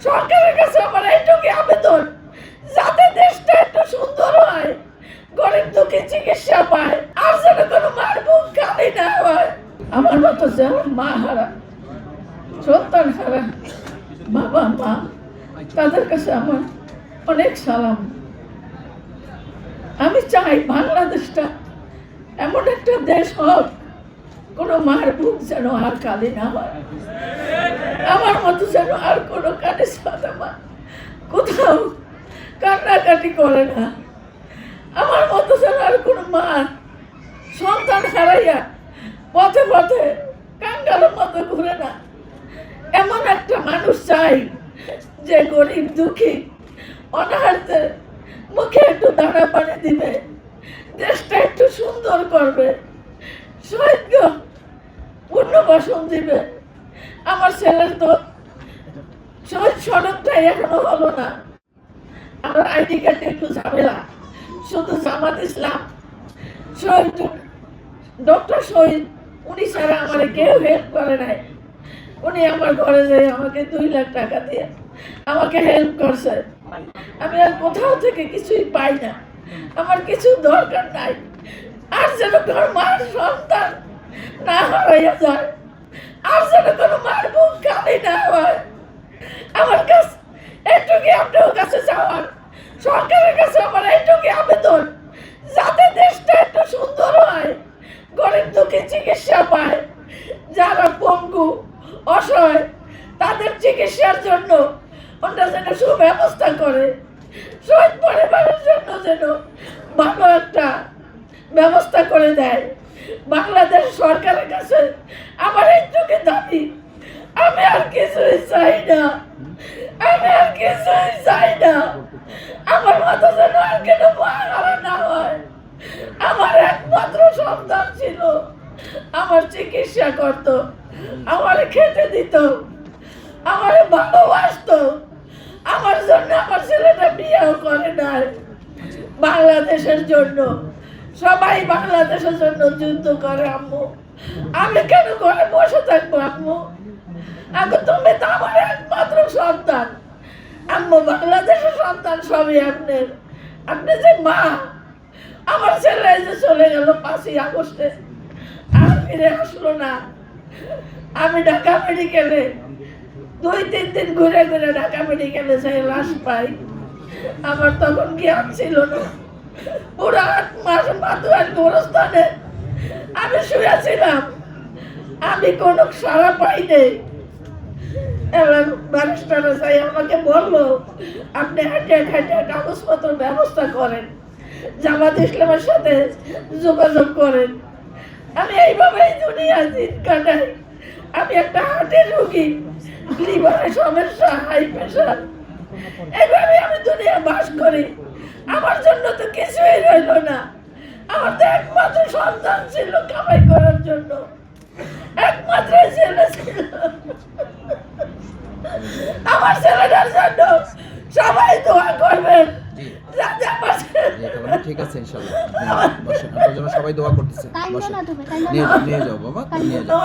সরকারের কাছে আমার এইটুকু আবেদন, যাতে দেশটা একটু সুন্দর হয়, গরিব দুঃখী চিকিৎসা পায়, আর যেন কোনো মার বুক খালি না হয়। আমার মতো যেমন মা হারা, সন্তান হারা বাবা মা, তাদের কাছে আমার অনেক সালাম। আমি চাই বাংলাদেশটা এমন একটা দেশ হোক, কোনো মার বুক যেন আর খালি না হয়। আমার মতো যেন আর কোনো কানে সাদা মা কোথাও কান্নাকাটি করে না। আমার মতো যেন আর কোনো মা সন্তান হারাইয়া পথে পথে কাঙ্গালের মতো ঘুরে না। এমন একটা মানুষ চাই যে গরিব দুঃখী অনাহারদের মুখে একটু দানা পানি দিবে, দেশটা একটু সুন্দর করবে, শহীদকে পুনর্বাসন দিবে। আমার ছেলের তো শহীদ সড়কটাই এখনো হলো না। আমার আইডি কার্ডে একটু ঝামেলা, শুধু জামাত ইসলাম শহীদ ডক্টর শহীদ উনি ছাড়া আমার কেউ হেল্প করে নাই। উনি আমার ঘরে যেয়ে আমাকে 2 লাখ টাকা দিয়ে আমাকে হেল্প করছে। আমি আর কোথাও থেকে কিছুই পাই না, আমার কিছু দরকার নাই। আর যেন কোনো মার সন্তান না হারাইয়া যায়, আর যেন কোনো মার বুক খালি না হয়। আমার কাছে এইটুকু আপনার কাছে যাওয়ার, সরকারের কাছে আমার এইটুকু আবেদন, যাতে দেশটা একটু সুন্দর হয়, গরিব দুঃখী চিকিৎসা পায়, যারা পঙ্গু অসহায় তাদের চিকিৎসার জন্য ওটা যেন সুব্যবস্থা করে, শহীদ পরিবারের জন্য যেন ভালো একটা ব্যবস্থা করে দেয়। বাংলাদেশ সরকারের কাছে আমার এইটুকু দাবি, আমি আর কিছুই চাই না, আমি আর কিছুই চাই না। আমার মতো যেন আর কেন হারা না হয়। আমার একমাত্র সন্তান ছিল, আমার চিকিৎসা করত, আমার খেতে দিত, আমার ভালোবাসতো। আমার জন্য আমার ছেলেটা বিয়েও করে নাই। বাংলাদেশের জন্য সবাই বাংলাদেশের জন্য যুদ্ধ করে আম্মু, আমি কেন ঘরে বসে থাকবো আম্মু? আগে তুমি তো আমার একমাত্র সন্তান আম্মু, বাংলাদেশের সন্তান সবই আপনার। আপনি যে মা, আমার ছেলে যে চলে গেল 5ই আগস্টে, আর ফিরে আসলো না। আমি ঢাকা মেডিকেলে 2-3 দিন ঘুরে ঘুরে ঢাকা মেডিকেলে যাই লাশ পাই। আমার তখন জ্ঞান ছিল না। পুরো 8 মাস মাতুয়ার গোরস্থানে আমি শুয়েছিলাম, আমি কোনো সাড়া পাই নাই। এবার ব্যারিস্টাররা যাই আমাকে বললো, আপনি হাঁটিয়ে হাঁটিয়ে কাগজপত্র ব্যবস্থা করেন, জামাত ইসলামের সাথে যোগাযোগ করেন। আমি এইভাবেই দুনিয়া দিন কাটাই। আমি একটা হার্টের রোগী, লিভারের সমস্যা, হাই প্রেশার, এইভাবে আমি দুনিয়া বাস করি। আমার জন্য তো কিছুই রইল না। আমার তো একমাত্র সন্তান ছিল কামাই করার জন্য, একমাত্র ছেলে ছিল। আমার ছেলেটার জন্য সবাই দোয়া করবেন। ঠিক আছে ইনশাআল্লাহ, আপনার জন্য সবাই দোয়া করতেছে। নিয়ে যাও বাবা, নিয়ে যাও।